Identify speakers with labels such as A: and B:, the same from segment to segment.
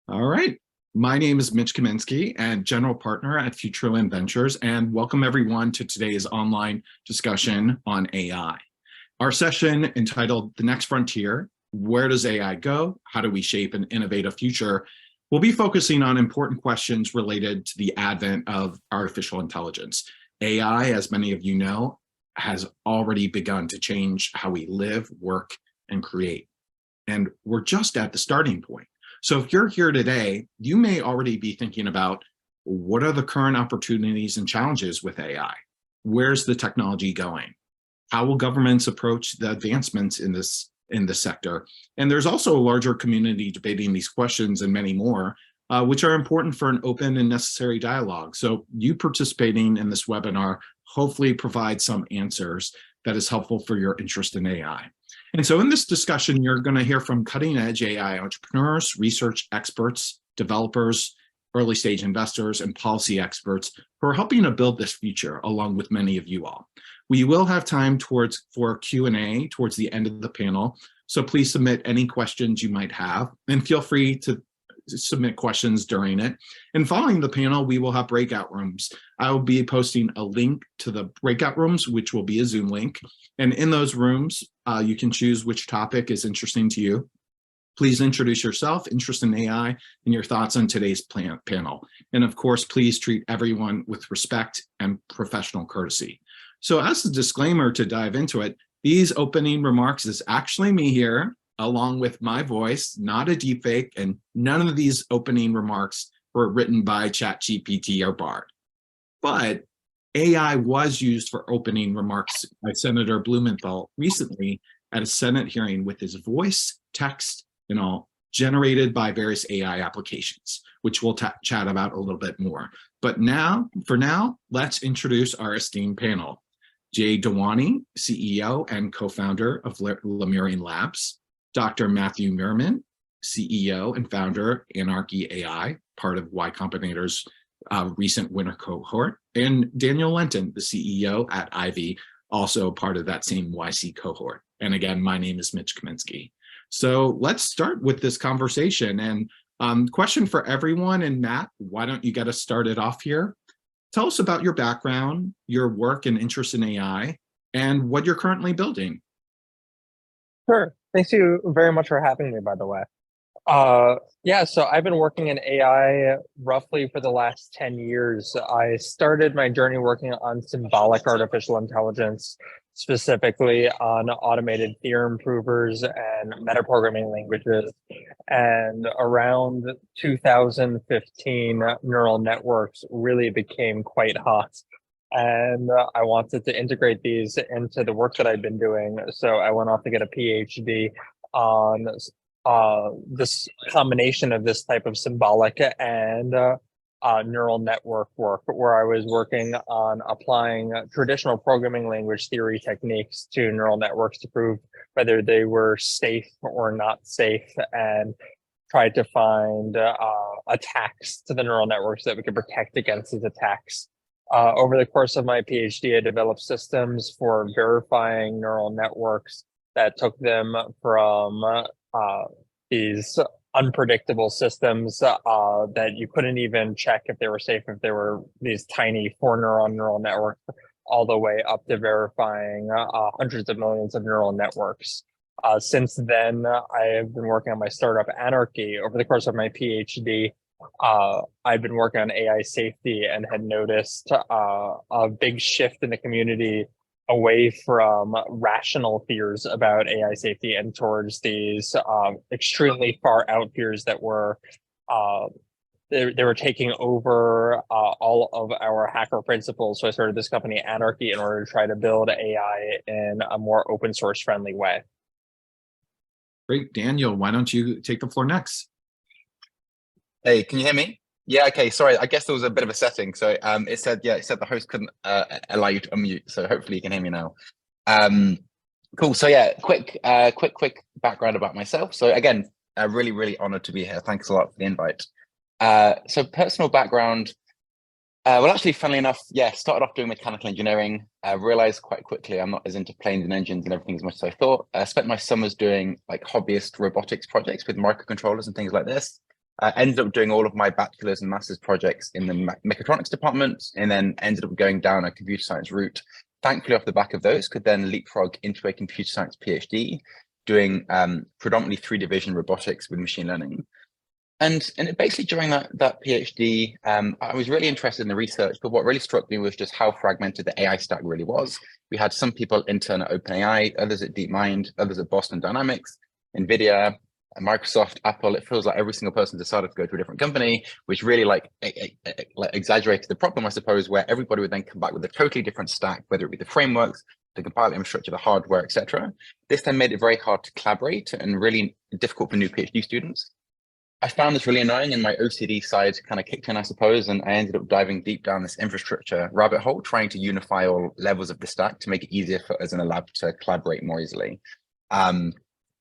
A: All right. My name is Mitch Kominsky and general partner at Futureland Ventures, and welcome everyone to today's online discussion on AI. Our session entitled The Next Frontier, Where Does AI Go? How do we shape and innovate a future? We'll be focusing on important questions related to the advent of artificial intelligence. AI, as many of you know, has already begun to change how we live, work, and create. And we're just at the starting point. So if you're here today, you may already be thinking about what are the current opportunities and challenges with AI? Where's the technology going? How will governments approach the advancements in this sector? And there's also a larger community debating these questions and many more, which are important for an open and necessary dialogue. So you participating in this webinar hopefully provides some answers that is helpful for your interest in AI. And so in this discussion, you're going to hear from cutting-edge AI entrepreneurs, research experts, developers, early-stage investors, and policy experts who are helping to build this future along with many of you all. We will have time for Q&A towards the end of the panel, so please submit any questions you might have, and feel free to submit questions during it. And following the panel, we will have breakout rooms. I will be posting a link to the breakout rooms, which will be a Zoom link. And in those rooms, you can choose which topic is interesting to you. Please introduce yourself, interest in AI, and your thoughts on today's panel. And of course, please treat everyone with respect and professional courtesy. So as a disclaimer to dive into it, these opening remarks is actually me here, along with my voice, not a deepfake, and none of these opening remarks were written by ChatGPT or Bard. But AI was used for opening remarks by Senator Blumenthal recently at a Senate hearing with his voice, text, and all generated by various AI applications, which we'll chat about a little bit more. But for now, let's introduce our esteemed panel. Jay Dawani, CEO and co-founder of Lemurian Labs. Dr. Matthew Mirman, CEO and founder, Anarchy AI, part of Y Combinator's recent winner cohort, and Daniel Lenton, the CEO at Ivy, also part of that same YC cohort. And again, my name is Mitch Kominsky. So let's start with this conversation. And question for everyone, and Matt, why don't you get us started off here? Tell us about your background, your work and interest in AI, and what you're currently building.
B: Sure. Thanks you very much for having me, by the way. Yeah, so I've been working in AI roughly for the last 10 years. I started my journey working on symbolic artificial intelligence, specifically on automated theorem provers and metaprogramming languages. And around 2015, neural networks really became quite hot. And I wanted to integrate these into the work that I'd been doing. So I went off to get a PhD on this combination of this type of symbolic and neural network work, where I was working on applying traditional programming language theory techniques to neural networks to prove whether they were safe or not safe, and tried to find attacks to the neural networks that we could protect against these attacks. Over the course of my PhD, I developed systems for verifying neural networks that took them from these unpredictable systems that you couldn't even check if they were safe, if they were these tiny 4-neuron neural networks, all the way up to verifying hundreds of millions of neural networks. Since then, I have been working on my startup Anarchy. Over the course of my PhD, I've been working on AI safety and had noticed a big shift in the community away from rational fears about AI safety and towards these extremely far out fears that were they were taking over all of our hacker principles. So I started this company Anarchy in order to try to build AI in a more open source friendly way.
A: Great, Daniel, why don't you take the floor next?
C: Hey, can you hear me? Yeah, okay, sorry, I guess there was a bit of a setting. So it said the host couldn't allow you to unmute, so hopefully you can hear me now. Cool, so yeah, quick background about myself. So again, really honored to be here. Thanks a lot for the invite. So personal background, well, actually, funnily enough, yeah, started off doing mechanical engineering, realized quite quickly I'm not as into planes and engines and everything as much as I thought. I spent my summers doing like hobbyist robotics projects with microcontrollers and things like this. Ended up doing all of my bachelor's and master's projects in the mechatronics department, and then ended up going down a computer science route. Thankfully, off the back of those, could then leapfrog into a computer science PhD, doing predominantly 3D vision robotics with machine learning. And basically during that PhD, I was really interested in the research, but what really struck me was just how fragmented the AI stack really was. We had some people intern at OpenAI, others at DeepMind, others at Boston Dynamics, NVIDIA, Microsoft, Apple. It feels like every single person decided to go to a different company, which really like exaggerated the problem, I suppose, where everybody would then come back with a totally different stack, whether it be the frameworks, the compile infrastructure, the hardware, etc. This then made it very hard to collaborate and really difficult for new PhD students. I found this really annoying, and my OCD side kind of kicked in, I suppose, and I ended up diving deep down this infrastructure rabbit hole, trying to unify all levels of the stack to make it easier for us in the lab to collaborate more easily.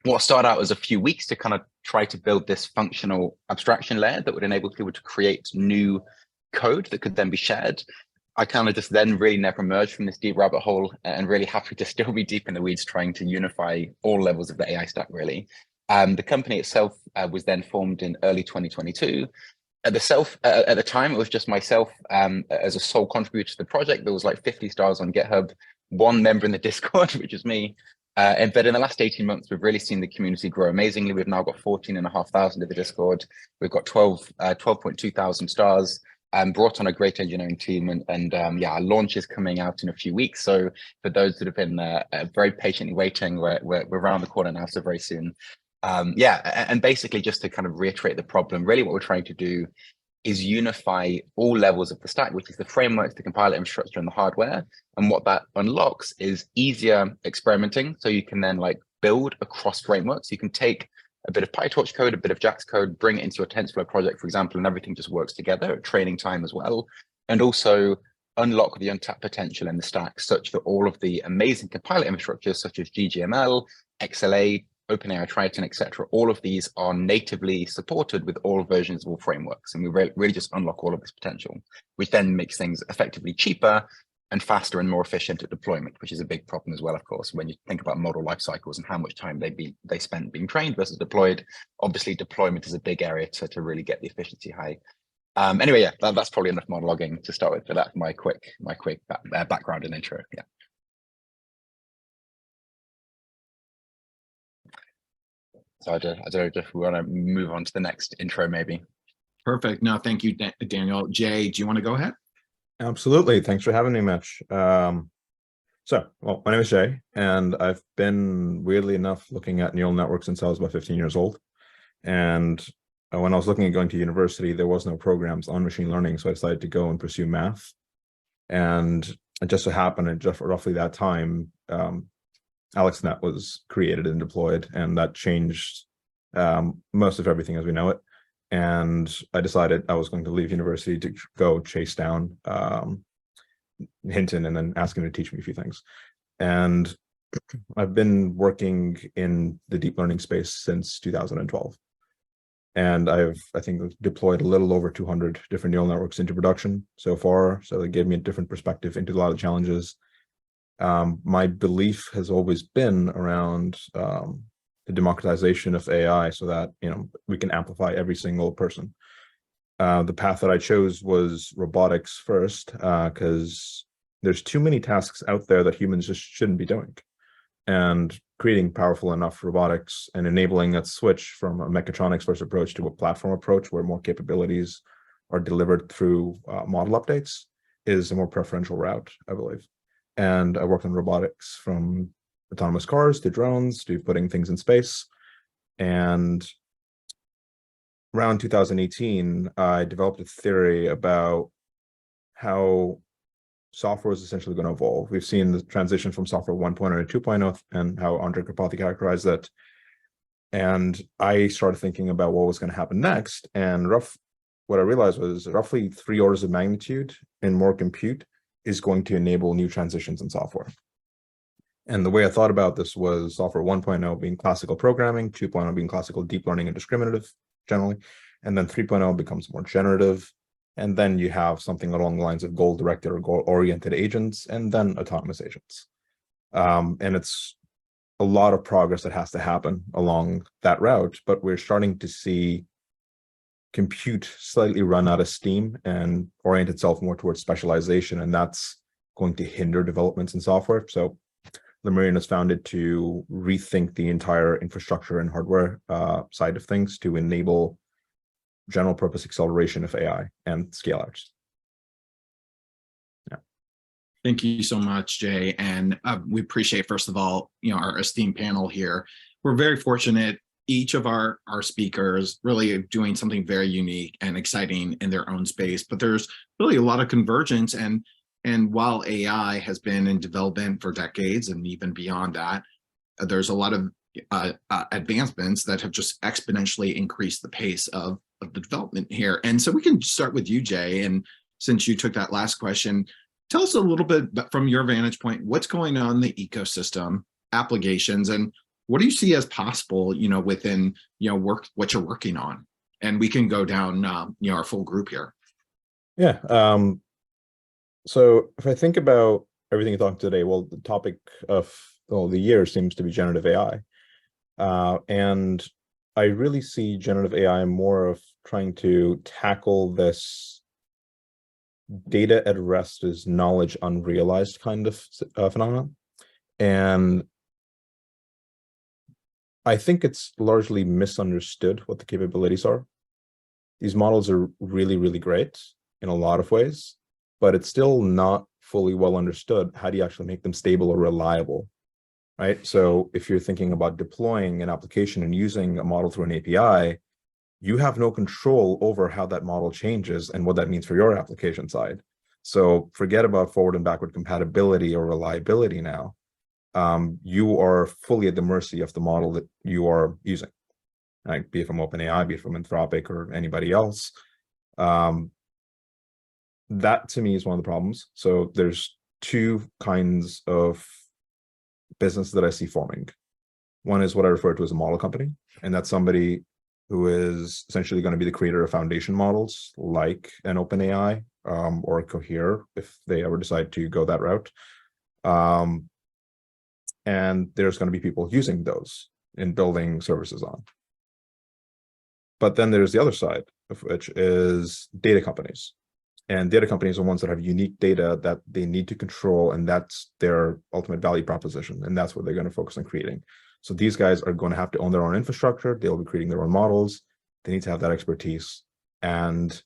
C: What started out as a few weeks to kind of try to build this functional abstraction layer that would enable people to create new code that could then be shared. I kind of just then really never emerged from this deep rabbit hole, and really happy to still be deep in the weeds trying to unify all levels of the AI stack, really. The company itself was then formed in early 2022. At the time, it was just myself as a sole contributor to the project. There was like 50 stars on GitHub, one member in the Discord, which is me. But in the last 18 months, we've really seen the community grow amazingly. We've now got 14,500 in the Discord. We've got 12.2 thousand stars. Brought on a great engineering team, and yeah, our launch is coming out in a few weeks. So for those that have been very patiently waiting, we're around the corner now, so very soon. Yeah, and basically just to kind of reiterate the problem, really what we're trying to do is unify all levels of the stack, which is the frameworks, the compiler infrastructure, and the hardware. And what that unlocks is easier experimenting. So you can then like build across frameworks. You can take a bit of PyTorch code, a bit of JAX code, bring it into your TensorFlow project, for example, and everything just works together at training time as well. And also unlock the untapped potential in the stack such that all of the amazing compiler infrastructures such as GGML, XLA, OpenAI Triton, etc., all of these are natively supported with all versions of all frameworks. And we really just unlock all of this potential, which then makes things effectively cheaper and faster and more efficient at deployment, which is a big problem as well, of course, when you think about model life cycles and how much time they spend being trained versus deployed. Obviously, deployment is a big area to really get the efficiency high. Anyway, yeah, that's probably enough monologuing to start with, but that's my quick background and intro. Yeah. So I don't know if we want to move on to the next intro, maybe.
A: Perfect. No, thank you, Daniel. Jay, do you want to go ahead?
D: Absolutely. Thanks for having me, Mitch. Well, my name is Jay, and I've been, weirdly enough, looking at neural networks since I was about 15 years old. And when I was looking at going to university, there was no programs on machine learning, so I decided to go and pursue math. And it just so happened at just roughly that time, AlexNet was created and deployed, and that changed most of everything as we know it. And I decided I was going to leave university to go chase down Hinton and then ask him to teach me a few things. And I've been working in the deep learning space since 2012. And I think, deployed a little over 200 different neural networks into production so far. So it gave me a different perspective into a lot of challenges. My belief has always been around the democratization of AI so that, we can amplify every single person. The path that I chose was robotics first, because there's too many tasks out there that humans just shouldn't be doing. And creating powerful enough robotics and enabling that switch from a mechatronics first approach to a platform approach where more capabilities are delivered through model updates is a more preferential route, I believe. And I worked on robotics from autonomous cars to drones to putting things in space. And around 2018, I developed a theory about how software is essentially going to evolve. We've seen the transition from software 1.0 to 2.0 and how Andre Kropotkin characterized that. And I started thinking about what was going to happen next. And what I realized was roughly 3 orders of magnitude and more compute is going to enable new transitions in software. And the way I thought about this was software 1.0 being classical programming, 2.0 being classical deep learning and discriminative generally, and then 3.0 becomes more generative. And then you have something along the lines of goal-directed or goal-oriented agents, and then autonomous agents. And it's a lot of progress that has to happen along that route, but we're starting to see compute slightly run out of steam and orient itself more towards specialization, and that's going to hinder developments in software. So Lemurian is founded to rethink the entire infrastructure and hardware side of things to enable general purpose acceleration of AI and scale outs. Yeah.
A: Thank you so much, Jay. And we appreciate, first of all, our esteemed panel here. We're very fortunate. Each of our speakers really doing something very unique and exciting in their own space, but there's really a lot of convergence. And while AI has been in development for decades and even beyond that, there's a lot of advancements that have just exponentially increased the pace of the development here. And so we can start with you, Jay. And since you took that last question, tell us a little bit from your vantage point, what's going on in the ecosystem, applications, and what do you see as possible, within, what you're working on? And we can go down, our full group here.
D: Yeah. So if I think about everything you talked today, well, the topic of the year seems to be generative AI. And I really see generative AI more of trying to tackle this data at rest is knowledge unrealized kind of phenomenon. And I think it's largely misunderstood what the capabilities are. These models are really, really great in a lot of ways, but it's still not fully well understood. How do you actually make them stable or reliable, right? So if you're thinking about deploying an application and using a model through an API, you have no control over how that model changes and what that means for your application side. So forget about forward and backward compatibility or reliability now. You are fully at the mercy of the model that you are using, right? Be it from OpenAI, be it from Anthropic or anybody else. That to me is one of the problems. So there's two kinds of business that I see forming. One is what I refer to as a model company, and that's somebody who is essentially going to be the creator of foundation models like an OpenAI or a Cohere if they ever decide to go that route. And there's going to be people using those in building services on. But then there's the other side of which is data companies. And data companies are ones that have unique data that they need to control, and that's their ultimate value proposition. And that's what they're going to focus on creating. So these guys are going to have to own their own infrastructure. They'll be creating their own models. They need to have that expertise. And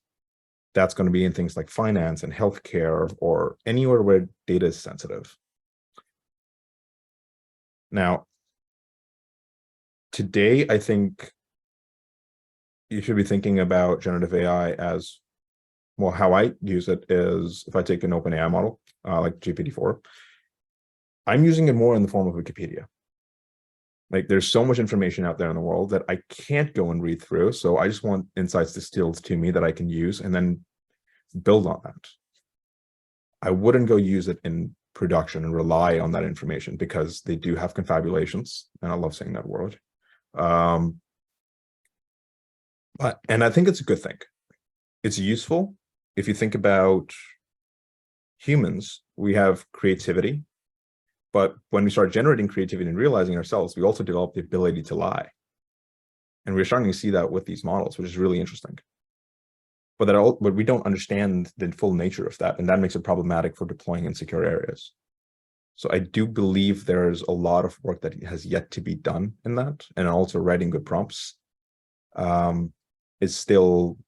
D: that's going to be in things like finance and healthcare or anywhere where data is sensitive. Now, today, I think you should be thinking about generative AI as, well, how I use it is if I take an OpenAI model, like GPT-4, I'm using it more in the form of Wikipedia. Like there's so much information out there in the world that I can't go and read through. So I just want insights distilled to me that I can use and then build on that. I wouldn't go use it in production and rely on that information because they do have confabulations, and I love saying that word. And I think it's a good thing. It's useful. If you think about humans, we have creativity, but when we start generating creativity and realizing ourselves, we also develop the ability to lie. And we're starting to see that with these models, which is really interesting. But we don't understand the full nature of that, and that makes it problematic for deploying in secure areas. So I do believe there's a lot of work that has yet to be done in that, and also writing good prompts is still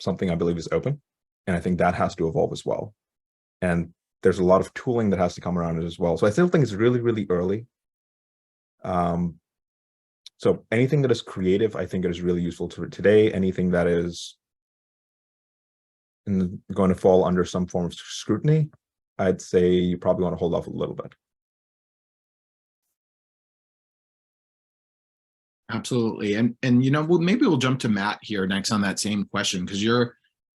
D: something I believe is open, and I think that has to evolve as well. And there's a lot of tooling that has to come around it as well. So I still think it's really, really early. So anything that is creative, I think it is really useful to today. Anything that is going to fall under some form of scrutiny, I'd say you probably want to hold off a little bit.
A: Absolutely. And maybe we'll jump to Matt here next on that same question, because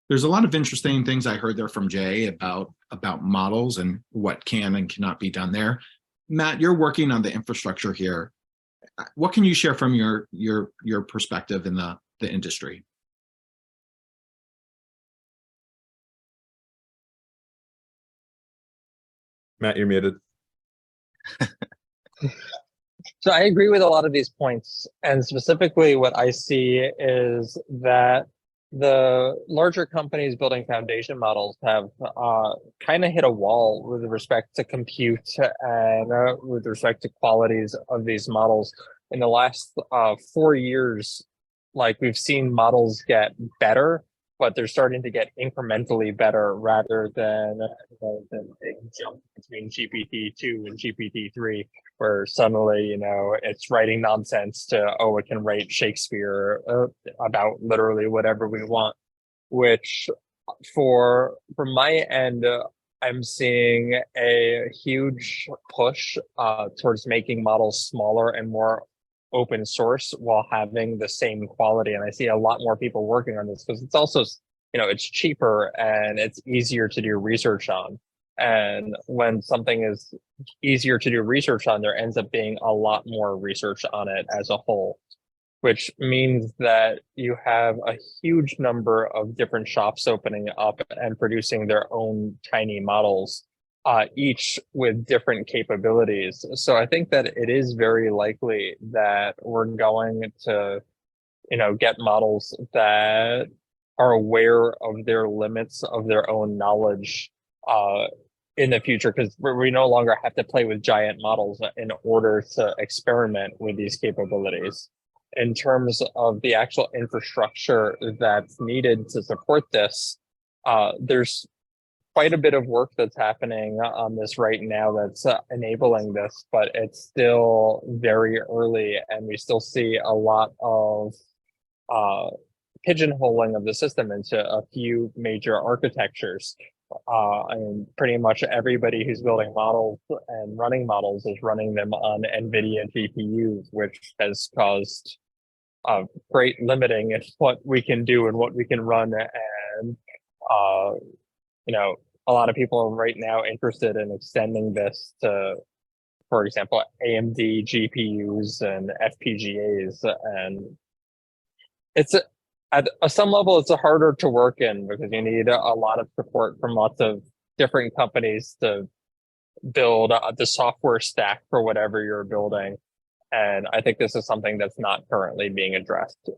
A: there's a lot of interesting things I heard there from Jay about models and what can and cannot be done there. Matt, you're working on the infrastructure here. What can you share from your perspective in the industry?
D: Matt, you're muted.
B: So I agree with a lot of these points. And specifically what I see is that the larger companies building foundation models have kind of hit a wall with respect to compute and with respect to qualities of these models. In the last 4 years, like we've seen models get better, but they're starting to get incrementally better rather than a big jump between GPT-2 and GPT-3, where suddenly, it's writing nonsense to, oh, it can write Shakespeare about literally whatever we want, which from my end, I'm seeing a huge push towards making models smaller and more open source while having the same quality. And I see a lot more people working on this because it's also, it's cheaper and it's easier to do research on. And when something is easier to do research on, there ends up being a lot more research on it as a whole, which means that you have a huge number of different shops opening up and producing their own tiny models, each with different capabilities. So I think that it is very likely that we're going to, get models that are aware of their limits of their own knowledge in the future, because we no longer have to play with giant models in order to experiment with these capabilities. In terms of the actual infrastructure that's needed to support this, there's quite a bit of work that's happening on this right now that's enabling this, but it's still very early and we still see a lot of pigeonholing of the system into a few major architectures. Pretty much everybody who's building models and running models is running them on NVIDIA GPUs, which has caused great limiting in what we can do and what we can run. And, a lot of people are right now interested in extending this to, for example, AMD GPUs and FPGAs. And it's at some level, it's harder to work in because you need a lot of support from lots of different companies to build the software stack for whatever you're building. And I think this is something that's not currently being addressed.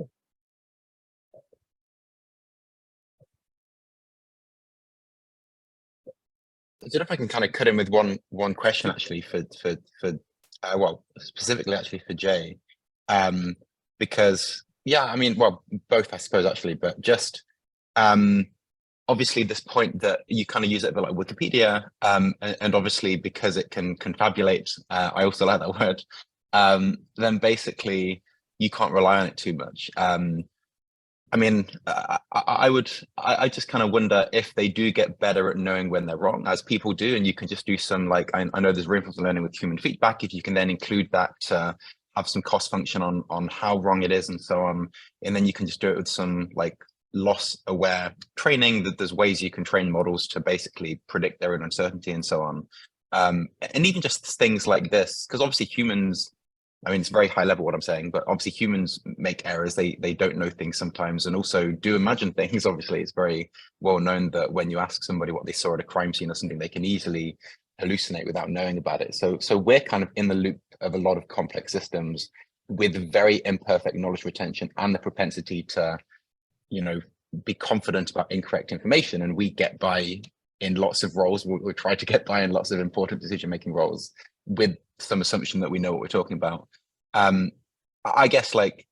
C: I don't know if I can kind of cut in with one question actually for well, specifically actually for Jay, because yeah, I mean, well, both I suppose actually, but just obviously this point that you kind of use it a bit like Wikipedia, and obviously because it can confabulate, I also like that word, then basically you can't rely on it too much. I mean, I just kind of wonder if they do get better at knowing when they're wrong, as people do, and you can just do some, like, I know there's reinforcement learning with human feedback. If you can then include that, have some cost function on how wrong it is and so on, and then you can just do it with some like loss aware training, that there's ways you can train models to basically predict their own uncertainty and so on. And even just things like this, because obviously humans, I mean, it's very high level what I'm saying, but obviously humans make errors. They don't know things sometimes, and also do imagine things. Obviously, it's very well known that when you ask somebody what they saw at a crime scene or something, they can easily hallucinate without knowing about it. So we're kind of in the loop of a lot of complex systems with very imperfect knowledge retention and the propensity to, be confident about incorrect information. And we get by in lots of roles. We try to get by in lots of important decision-making roles with some assumption that we know what we're talking about. I guess like,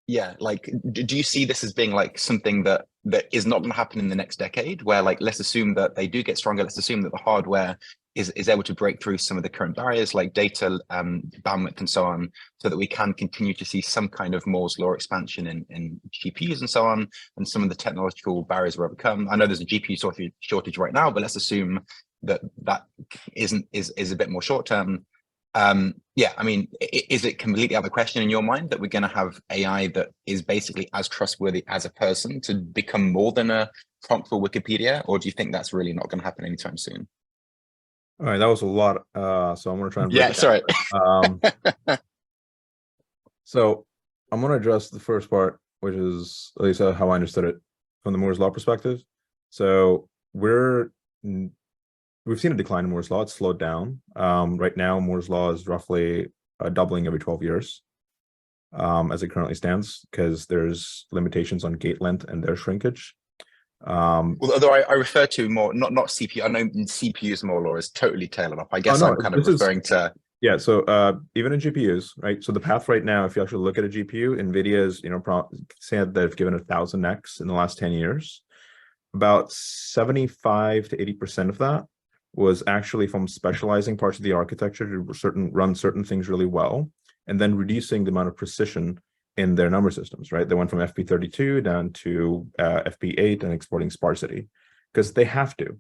C: yeah, like, do you see this as being like something that is not going to happen in the next decade, where like, let's assume that they do get stronger. Let's assume that the hardware is able to break through some of the current barriers like data, bandwidth and so on, so that we can continue to see some kind of Moore's law expansion in GPUs and so on, and some of the technological barriers are overcome. I know there's a GPU shortage right now, but let's assume that is a bit more short term. Yeah, I mean, is it completely out of the question in your mind that we're going to have AI that is basically as trustworthy as a person to become more than a prompt for Wikipedia, or do you think that's really not going to happen anytime soon?
D: All right, that was a lot. So I'm going to try and break
C: Yeah,
D: it
C: sorry.
D: So I'm going to address the first part, which is at least how I understood it from the Moore's law perspective. So we're we've seen a decline in Moore's law. It's slowed down. Right now, Moore's law is roughly doubling every 12 years as it currently stands, because there's limitations on gate length and their shrinkage.
C: Although I refer to more, not CPU. I know CPU's Moore's law is totally tailing off. I guess
D: no,
C: I'm kind of referring to.
D: Yeah, so even in GPUs, right? So the path right now, if you actually look at a GPU, NVIDIA is, said they've given 1,000x in the last 10 years. About 75 to 80% of that was actually from specializing parts of the architecture to run certain things really well, and then reducing the amount of precision in their number systems, right? They went from FP32 down to FP8 and exporting sparsity because they have to.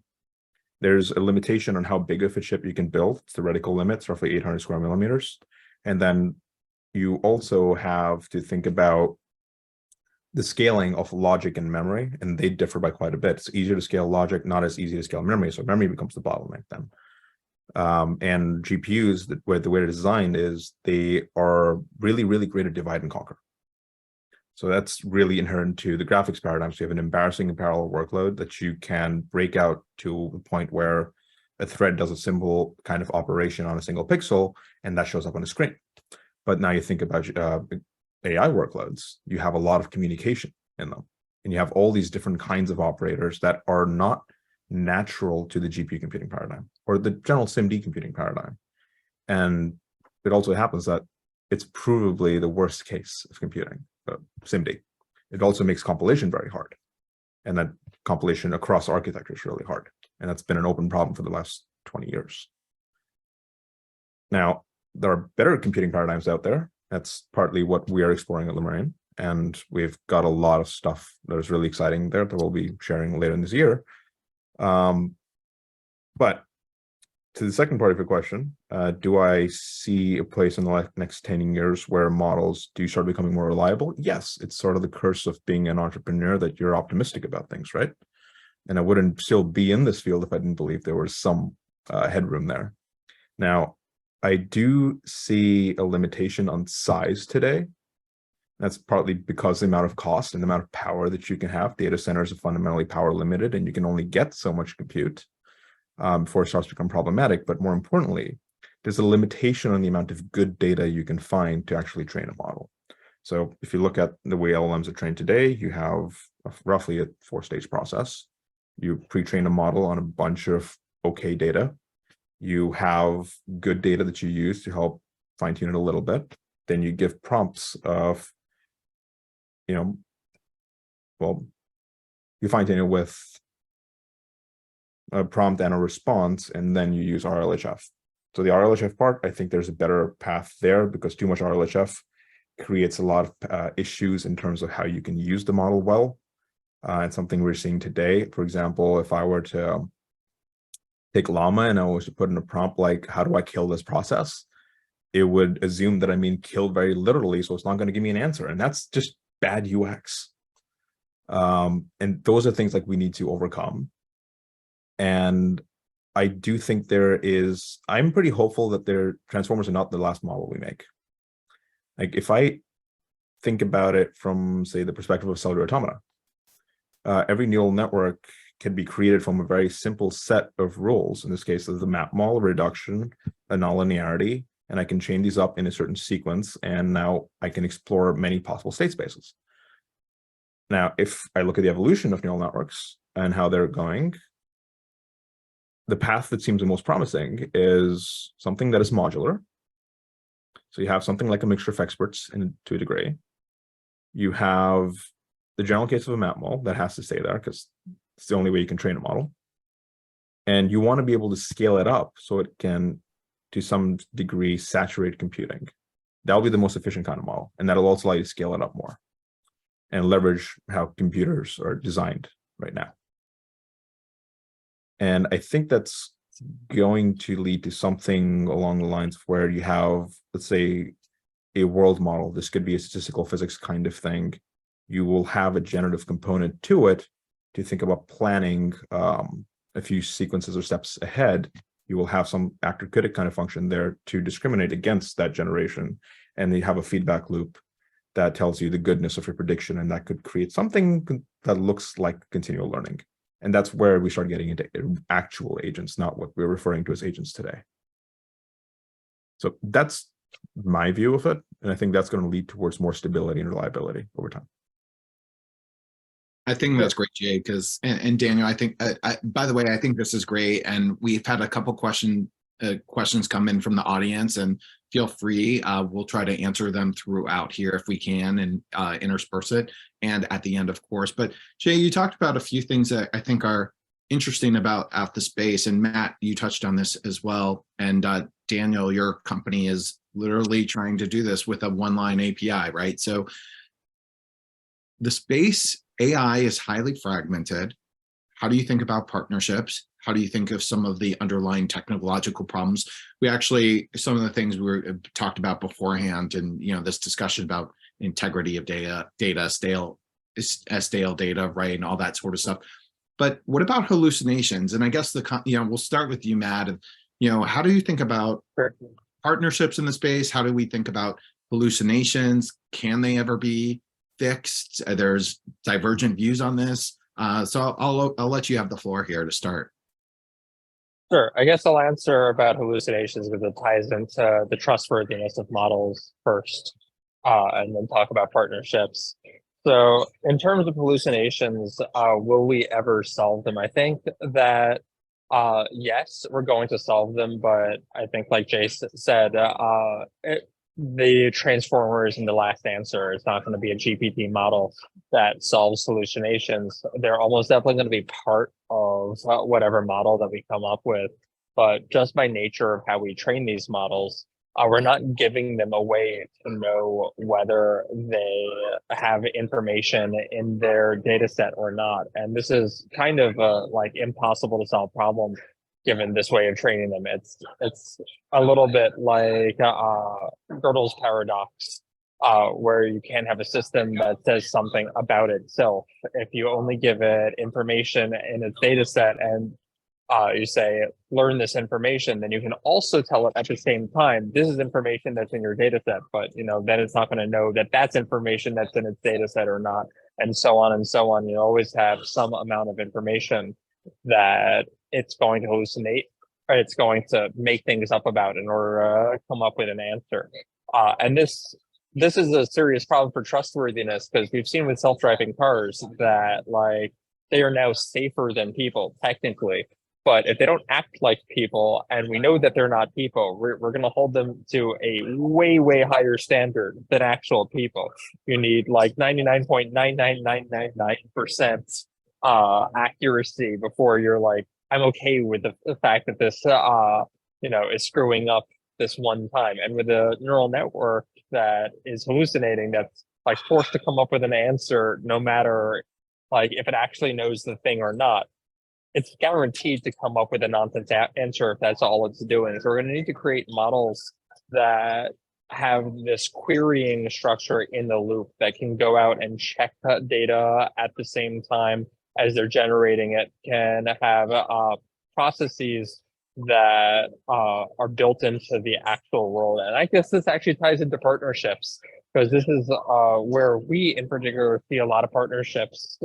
D: There's a limitation on how big of a chip you can build. It's the reticle limit, it's roughly 800 square millimeters. And then you also have to think about the scaling of logic and memory, and they differ by quite a bit. It's easier to scale logic, not as easy to scale memory. So memory becomes the bottleneck then. And GPUs, the way they're designed is they are really, really great at divide and conquer. So that's really inherent to the graphics paradigm. So you have an embarrassing and parallel workload that you can break out to the point where a thread does a simple kind of operation on a single pixel, and that shows up on the screen. But now you think about AI workloads, you have a lot of communication in them, and you have all these different kinds of operators that are not natural to the GPU computing paradigm or the general SIMD computing paradigm. And it also happens that it's provably the worst case of computing, SIMD. It also makes compilation very hard. And that compilation across architecture is really hard. And that's been an open problem for the last 20 years. Now, there are better computing paradigms out there. That's partly what we are exploring at Lemurian. And we've got a lot of stuff that is really exciting there that we'll be sharing later in this year. But to the second part of your question, do I see a place in the next 10 years where models do start becoming more reliable? Yes, it's sort of the curse of being an entrepreneur that you're optimistic about things, right? And I wouldn't still be in this field if I didn't believe there was some headroom there. Now, I do see a limitation on size today. That's partly because the amount of cost and the amount of power that you can have. Data centers are fundamentally power limited, and you can only get so much compute before it starts to become problematic. But more importantly, there's a limitation on the amount of good data you can find to actually train a model. So if you look at the way LLMs are trained today, you have roughly a 4-stage process. You pre-train a model on a bunch of okay data. You have good data that you use to help fine-tune it a little bit. Then you give prompts of, you fine-tune it with a prompt and a response, and then you use RLHF. So the RLHF part, I think there's a better path there, because too much RLHF creates a lot of issues in terms of how you can use the model well. And something we're seeing today, for example, if I were to take Llama and I was to put in a prompt like, how do I kill this process? It would assume that I mean kill very literally, so it's not going to give me an answer. And that's just bad UX. And those are things like we need to overcome. And I do think I'm pretty hopeful that transformers are not the last model we make. Like if I think about it from, say, the perspective of cellular automata, every neural network can be created from a very simple set of rules. In this case, there's the map model, reduction, a nonlinearity, and I can chain these up in a certain sequence, and now I can explore many possible state spaces. Now, if I look at the evolution of neural networks and how they're going, the path that seems the most promising is something that is modular. So you have something like a mixture of experts to a degree. You have the general case of a map model that has to stay there because it's the only way you can train a model. And you want to be able to scale it up so it can, to some degree, saturate computing. That'll be the most efficient kind of model. And that'll also allow you to scale it up more and leverage how computers are designed right now. And I think that's going to lead to something along the lines of where you have, let's say, a world model. This could be a statistical physics kind of thing. You will have a generative component to it to think about planning a few sequences or steps ahead. You will have some actor-critic kind of function there to discriminate against that generation. And you have a feedback loop that tells you the goodness of your prediction. And that could create something that looks like continual learning. And that's where we start getting into actual agents, not what we're referring to as agents today. So that's my view of it. And I think that's going to lead towards more stability and reliability over time.
A: I think that's great, Jay, because, and Daniel, I think, by the way, I think this is great. And we've had a couple questions come in from the audience, and feel free, we'll try to answer them throughout here if we can, and intersperse it, and at the end, of course. But Jay, you talked about a few things that I think are interesting about the space, and Matt, you touched on this as well. And Daniel, your company is literally trying to do this with a one-line API, right? So the space, AI is highly fragmented. How do you think about partnerships? How do you think of some of the underlying technological problems? We actually, some of the things we talked about beforehand, and this discussion about integrity of data, stale data, right, and all that sort of stuff. But what about hallucinations? And I guess we'll start with you, Matt. And how do you think about partnerships in the space? How do we think about hallucinations? Can they ever be fixed? There's divergent views on this. So I'll let you have the floor here to start.
B: Sure. I guess I'll answer about hallucinations because it ties into the trustworthiness of models first, and then talk about partnerships. So in terms of hallucinations, will we ever solve them? I think that yes, we're going to solve them, but I think, like Jay said, the transformer isn't the last answer. It's not going to be a GPT model that solves hallucinations. They're almost definitely going to be part of whatever model that we come up with. But just by nature of how we train these models, we're not giving them a way to know whether they have information in their data set or not. And this is kind of a impossible to solve problem given this way of training them. It's a little bit like Gödel's paradox, where you can't have a system that says something about itself. If you only give it information in its data set and you say, learn this information, then you can also tell it at the same time, this is information that's in your data set, but then it's not going to know that that's information that's in its data set or not, and so on and so on. You always have some amount of information that it's going to hallucinate, or it's going to make things up about in order to come up with an answer. And this is a serious problem for trustworthiness, because we've seen with self-driving cars that they are now safer than people technically. But if they don't act like people, and we know that they're not people, we're going to hold them to a way, way higher standard than actual people. You need 99.99999% accuracy before you're I'm okay with the fact that this is screwing up this one time. And with a neural network that is hallucinating, that's forced to come up with an answer no matter if it actually knows the thing or not, it's guaranteed to come up with a nonsense answer if that's all it's doing. So we're going to need to create models that have this querying structure in the loop that can go out and check data at the same time as they're generating it, can have processes that are built into the actual world. And I guess this actually ties into partnerships, because this is where we in particular see a lot of partnerships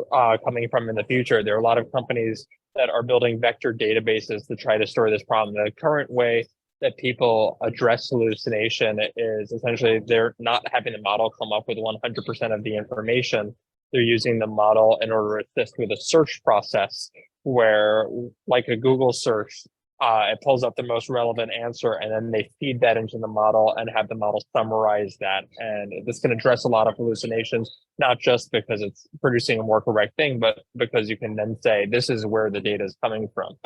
B: coming from in the future. There are a lot of companies that are building vector databases to try to store this problem. The current way that people address hallucination is essentially they're not having the model come up with 100% of the information. They're using the model in order to assist with a search process where, like a Google search, it pulls up the most relevant answer, and then they feed that into the model and have the model summarize that. And this can address a lot of hallucinations, not just because it's producing a more correct thing, but because you can then say, this is where the data is coming from.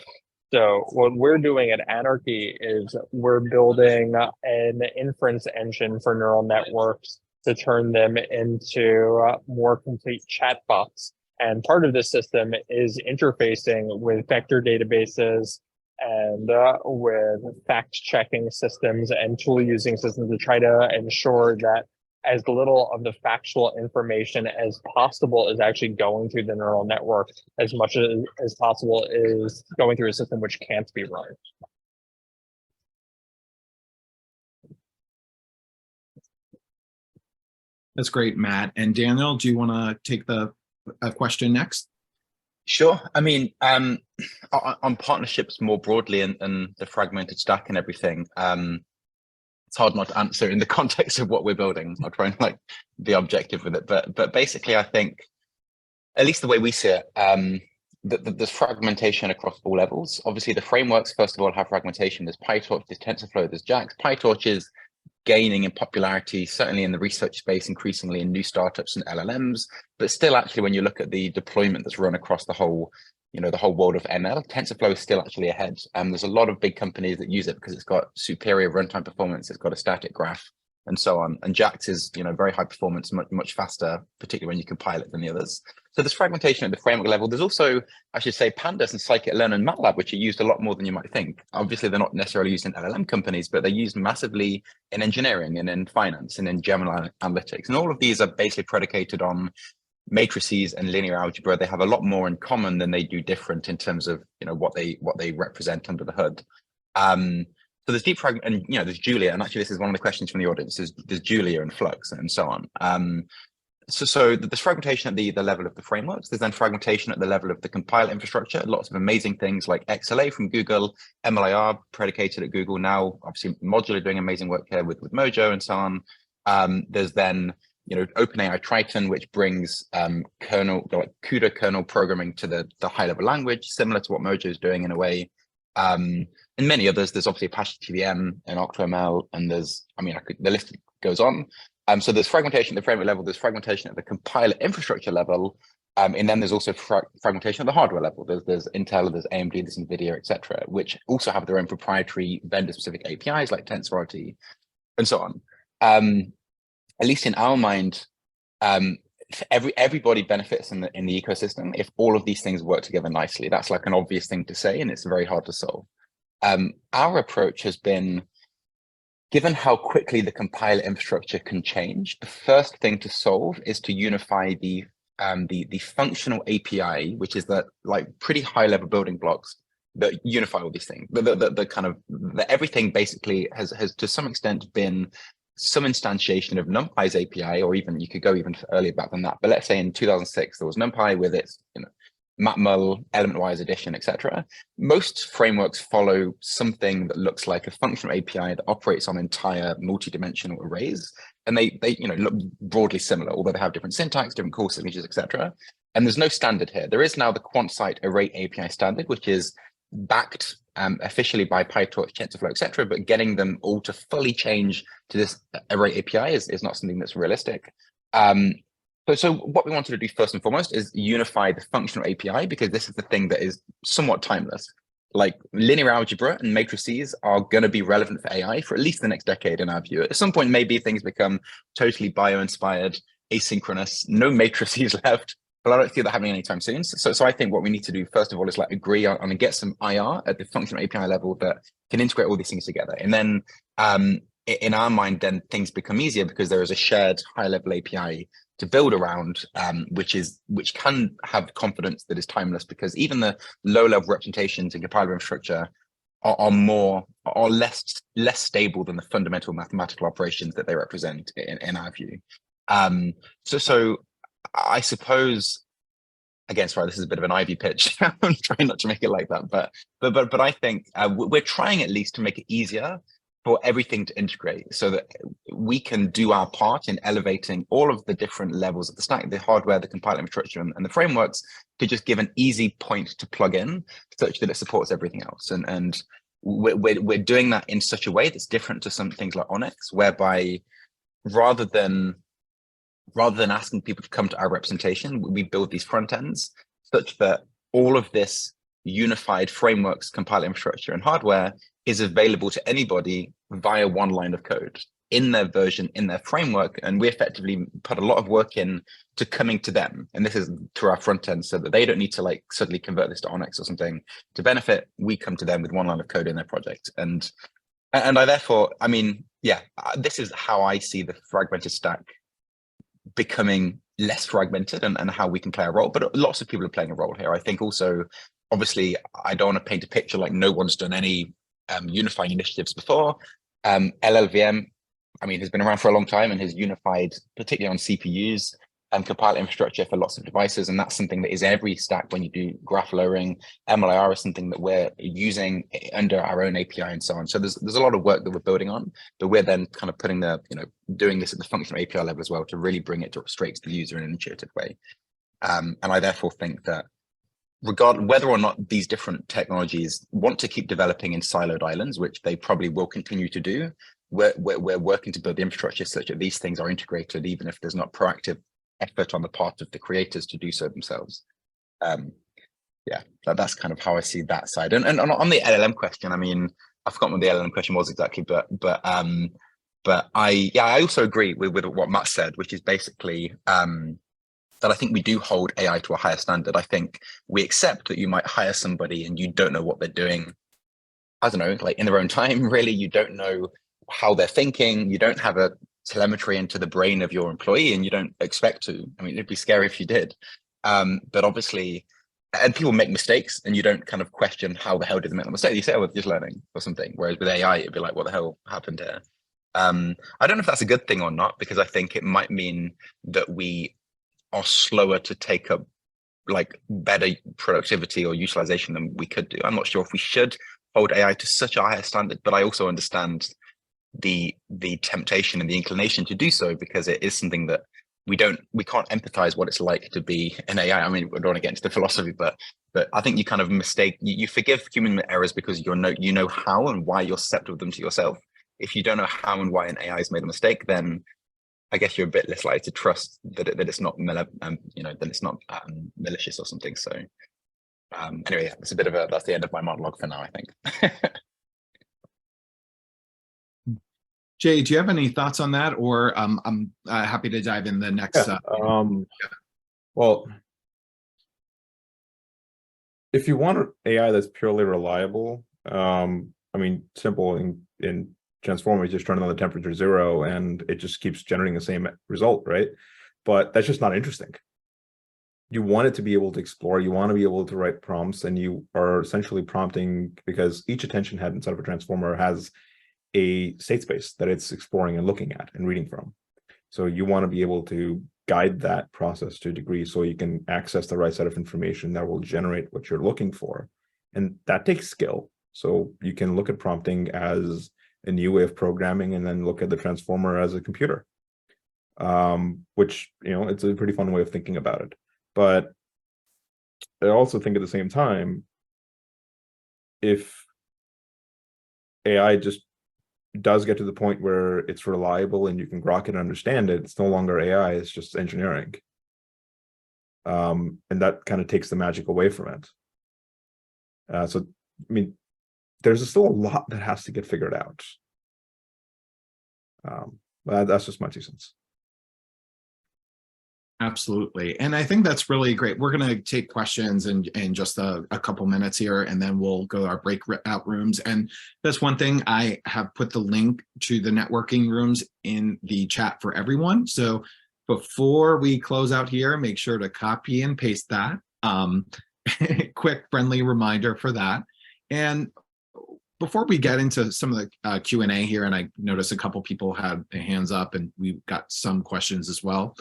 B: So what we're doing at Anarchy is we're building an inference engine for neural networks to turn them into more complete chatbots. And part of this system is interfacing with vector databases and with fact-checking systems and tool-using systems to try to ensure that as little of the factual information as possible is actually going through the neural network, as much as possible is going through a system which can't be run.
A: That's great, Matt. And Daniel, do you want to take the question next?
C: Sure. I mean, on partnerships more broadly and the fragmented stack and everything, it's hard not to answer in the context of what we're building. I'll try and like be objective with it, but basically, I think, at least the way we see it, there's fragmentation across all levels. Obviously, the frameworks, first of all, have fragmentation. There's PyTorch, there's TensorFlow, there's JAX. PyTorch is gaining in popularity, certainly in the research space, increasingly in new startups and LLMs, but still actually when you look at the deployment that's run across the whole, the whole world of ML, TensorFlow is still actually ahead. There's a lot of big companies that use it because it's got superior runtime performance, it's got a static graph, and so on. And JAX is, very high performance, much faster, particularly when you compile it than the others. So there's fragmentation at the framework level. There's also, I should say, Pandas and Scikit-learn and MATLAB, which are used a lot more than you might think. Obviously, they're not necessarily used in LLM companies, but they're used massively in engineering and in finance and in general analytics. And all of these are basically predicated on matrices and linear algebra. They have a lot more in common than they do different in terms of, what they represent under the hood. So there's deep fragment, and there's Julia, and actually this is one of the questions from the audience. There's Julia and Flux and so on. So there's fragmentation at the level of the frameworks. There's then fragmentation at the level of the compile infrastructure. Lots of amazing things like XLA from Google, MLIR predicated at Google. Now, obviously, Modular doing amazing work here with Mojo and so on. There's then OpenAI Triton, which brings kernel, like CUDA kernel programming to the high level language, similar to what Mojo is doing in a way. And many others. There's obviously Apache TVM and OctoML, and there's, the list goes on. So there's fragmentation at the framework level, there's fragmentation at the compiler infrastructure level, and then there's also fragmentation at the hardware level. There's Intel, there's AMD, there's NVIDIA, etc., which also have their own proprietary vendor-specific APIs like TensorRT, and so on. At least in our mind, everybody benefits in the ecosystem if all of these things work together nicely. That's like an obvious thing to say, and it's very hard to solve. Our approach has been, given how quickly the compiler infrastructure can change, the first thing to solve is to unify the functional API, which is the like pretty high level building blocks that unify all these things. The kind of everything basically has to some extent been some instantiation of NumPy's API, or even you could go even earlier back than that. But let's say in 2006 there was NumPy with its matmul, element-wise addition, etc. Most frameworks follow something that looks like a functional API that operates on entire multi-dimensional arrays, and they look broadly similar, although they have different syntax, different call signatures, etc. And there's no standard here. There is now the QuantSight array API standard, which is backed officially by PyTorch, TensorFlow, etc. But getting them all to fully change to this array API is not something that's realistic. So what we wanted to do first and foremost is unify the functional API, because this is the thing that is somewhat timeless. Like linear algebra and matrices are going to be relevant for AI for at least the next decade in our view. At some point, maybe things become totally bio-inspired, asynchronous, no matrices left, but I don't see that happening anytime soon. So I think what we need to do first of all is like agree on and get some IR at the functional API level that can integrate all these things together. And then in our mind, then things become easier because there is a shared high level API to build around, which can have confidence that is timeless, because even the low level representations in compiler infrastructure are less stable than the fundamental mathematical operations that they represent in our view. So I suppose, again, sorry, this is a bit of an Ivy pitch. I'm trying not to make it like that, but I think we're trying at least to make it easier for everything to integrate so that we can do our part in elevating all of the different levels of the stack, the hardware, the compiler infrastructure, and the frameworks, to just give an easy point to plug in such that it supports everything else. And we're doing that in such a way that's different to some things like Onyx, whereby rather than asking people to come to our representation, we build these front ends such that all of this unified frameworks, compiler infrastructure, and hardware is available to anybody via one line of code in their version, in their framework. And we effectively put a lot of work in to coming to them. And this is through our front end, so that they don't need to like suddenly convert this to Onyx or something to benefit. We come to them with one line of code in their project. And I therefore, this is how I see the fragmented stack becoming less fragmented, and how we can play a role. But lots of people are playing a role here. I think also, obviously, I don't want to paint a picture like no one's done any unifying initiatives before. LLVM, has been around for a long time and has unified, particularly on CPUs. and compile infrastructure for lots of devices. And that's something that is every stack when you do graph lowering. MLIR is something that we're using under our own API and so on. So there's a lot of work that we're building on, but we're then kind of putting doing this at the functional API level as well to really bring it straight to the user in an intuitive way. And I therefore think that regardless whether or not these different technologies want to keep developing in siloed islands, which they probably will continue to do, we're working to build the infrastructure such that these things are integrated, even if there's not proactive effort on the part of the creators to do so themselves. Yeah, that's kind of how I see that side. And on the LLM question, I mean, I've forgotten what the LLM question was exactly, but I also agree with what Matt said, which is basically that I think we do hold AI to a higher standard. I think we accept that you might hire somebody and you don't know what they're doing, I don't know, like in their own time, really. You don't know how they're thinking. You don't have a telemetry into the brain of your employee, and you don't expect to. I mean, it'd be scary if you did. But obviously, and people make mistakes, and you don't kind of question how the hell did they make the mistake. You say, oh, we're just learning or something. Whereas with AI, it'd be like, what the hell happened here? I don't know if that's a good thing or not, because I think it might mean that we are slower to take up like better productivity or utilization than we could do. I'm not sure if we should hold AI to such a higher standard, but I also understand the temptation and the inclination to do so, because it is something that we can't empathize what it's like to be an AI. I mean, we don't want to get into the philosophy, but I think you kind of you forgive human errors because you know how and why you're susceptible to them to yourself. If you don't know how and why an AI has made a mistake, then I guess you're a bit less likely to trust that it's not malicious or something. So anyway, it's that's the end of my monologue for now, I think.
A: Jay, do you have any thoughts on that, or I'm happy to dive in the next?
D: Well, if you want AI that's purely reliable, I mean, simple in transformers, just turn on the temperature 0 and it just keeps generating the same result, right? But that's just not interesting. You want it to be able to explore, you want to be able to write prompts, and you are essentially prompting, because each attention head inside of a transformer has a state space that it's exploring and looking at and reading from. So you want to be able to guide that process to a degree so you can access the right set of information that will generate what you're looking for. And that takes skill. So you can look at prompting as a new way of programming, and then look at the transformer as a computer, which, it's a pretty fun way of thinking about it. But I also think at the same time, if AI just does get to the point where it's reliable and you can grok it and understand it, it's no longer AI, it's just engineering. And that kind of takes the magic away from it. So, I mean, there's still a lot that has to get figured out. But that's just my 2 cents.
A: Absolutely. And I think that's really great. We're going to take questions in just a couple minutes here, and then we'll go to our breakout rooms. And that's one thing, I have put the link to the networking rooms in the chat for everyone. So before we close out here, make sure to copy and paste that. Quick, friendly reminder for that. And before we get into some of the Q&A here, and I noticed a couple people had their hands up, and we've got some questions as well.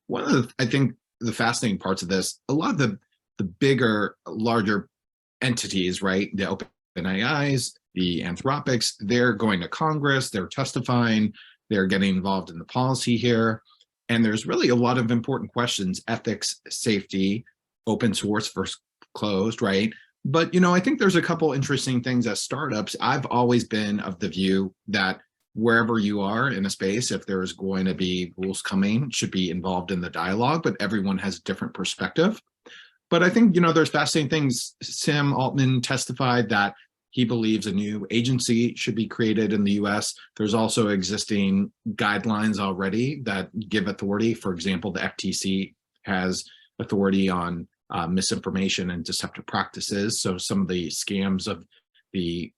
A: One of I think the fascinating parts of this, a lot of the bigger, larger entities, right? The OpenAIs, the Anthropics, they're going to Congress, they're testifying, they're getting involved in the policy here. And there's really a lot of important questions: ethics, safety, open source versus closed, right? But, I think there's a couple interesting things as startups. I've always been of the view that wherever you are in a space, if there's going to be rules coming, should be involved in the dialogue, but everyone has a different perspective. But I think, there's fascinating things. Sam Altman testified that he believes a new agency should be created in the US. There's also existing guidelines already that give authority. For example, the FTC has authority on misinformation and deceptive practices. So some of the scams of the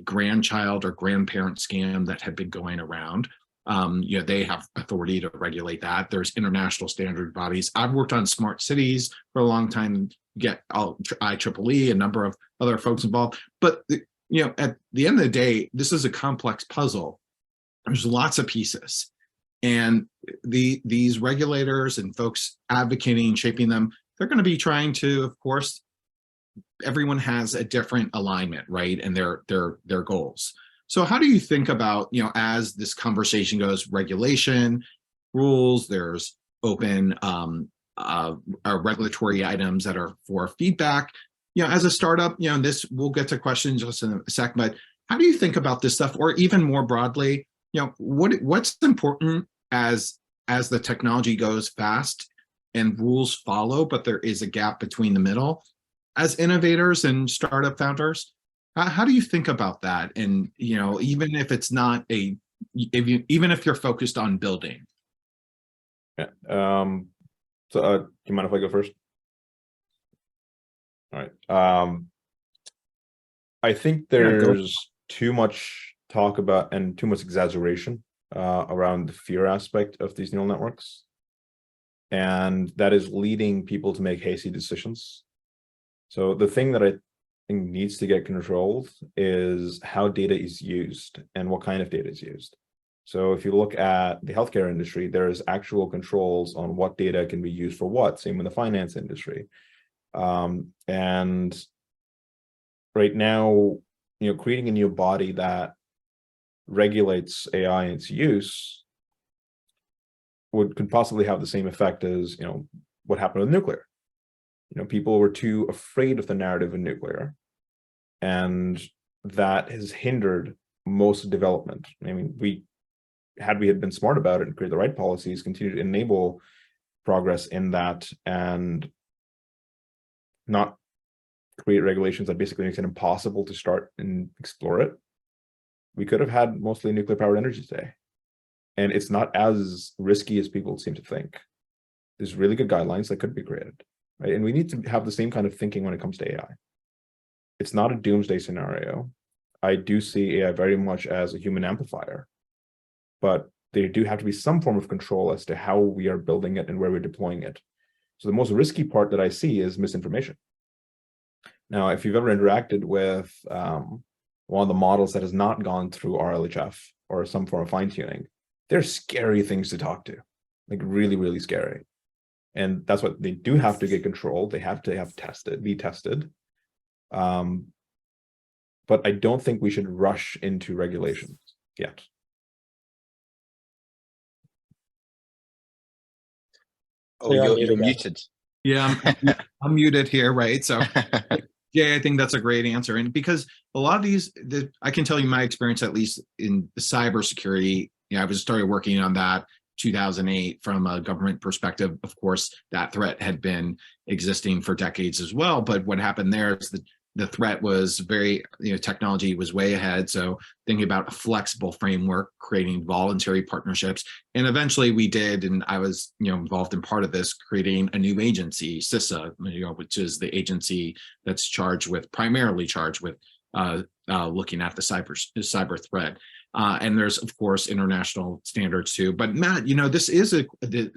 A: grandchild or grandparent scam that had been going around, they have authority to regulate that. There's international standard bodies. I've worked on smart cities for a long time, get IEEE, a number of other folks involved. But at the end of the day, this is a complex puzzle. There's lots of pieces. And these regulators and folks advocating and shaping them, they're going to be trying to, of course, everyone has a different alignment, right? And their goals. So how do you think about, as this conversation goes, regulation, rules, there's open regulatory items that are for feedback, as a startup, this, we'll get to questions just in a sec, but how do you think about this stuff? Or even more broadly, what's important as the technology goes fast and rules follow, but there is a gap between the middle? As innovators and startup founders, how do you think about that? And, even if it's not even if you're focused on building.
D: Yeah. So do you mind if I go first? All right. I think there's too much talk about and too much exaggeration around the fear aspect of these neural networks. And that is leading people to make hasty decisions. So the thing that I think needs to get controlled is how data is used and what kind of data is used. So if you look at the healthcare industry, there's actual controls on what data can be used for what, same in the finance industry. And right now, creating a new body that regulates AI and its use could possibly have the same effect as, what happened with nuclear. People were too afraid of the narrative in nuclear, and that has hindered most development. I mean, we had been smart about it and create the right policies, continue to enable progress in that, and not create regulations that basically makes it impossible to start and explore it, we could have had mostly nuclear powered energy today. And it's not as risky as people seem to think. There's really good guidelines that could be created, right? And we need to have the same kind of thinking when it comes to AI. It's not a doomsday scenario. I do see AI very much as a human amplifier, but there do have to be some form of control as to how we are building it and where we're deploying it. So the most risky part that I see is misinformation. Now, if you've ever interacted with one of the models that has not gone through RLHF or some form of fine-tuning, they're scary things to talk to, like really, really scary. And that's what they do have to get controlled. They have to be tested. But I don't think we should rush into regulations yet.
C: Oh, you're muted.
A: Yeah, I'm muted here, right? So yeah, I think that's a great answer. And because a lot of these, I can tell you my experience, at least in cybersecurity, I started working on that 2008 from a government perspective. Of course, that threat had been existing for decades as well. But what happened there is the threat was very, technology was way ahead. So thinking about a flexible framework, creating voluntary partnerships. And eventually we did, and I was, involved in part of this, creating a new agency, CISA, which is the agency that's primarily charged with looking at the cyber threat. And there's, of course, international standards too. But Matt, this is the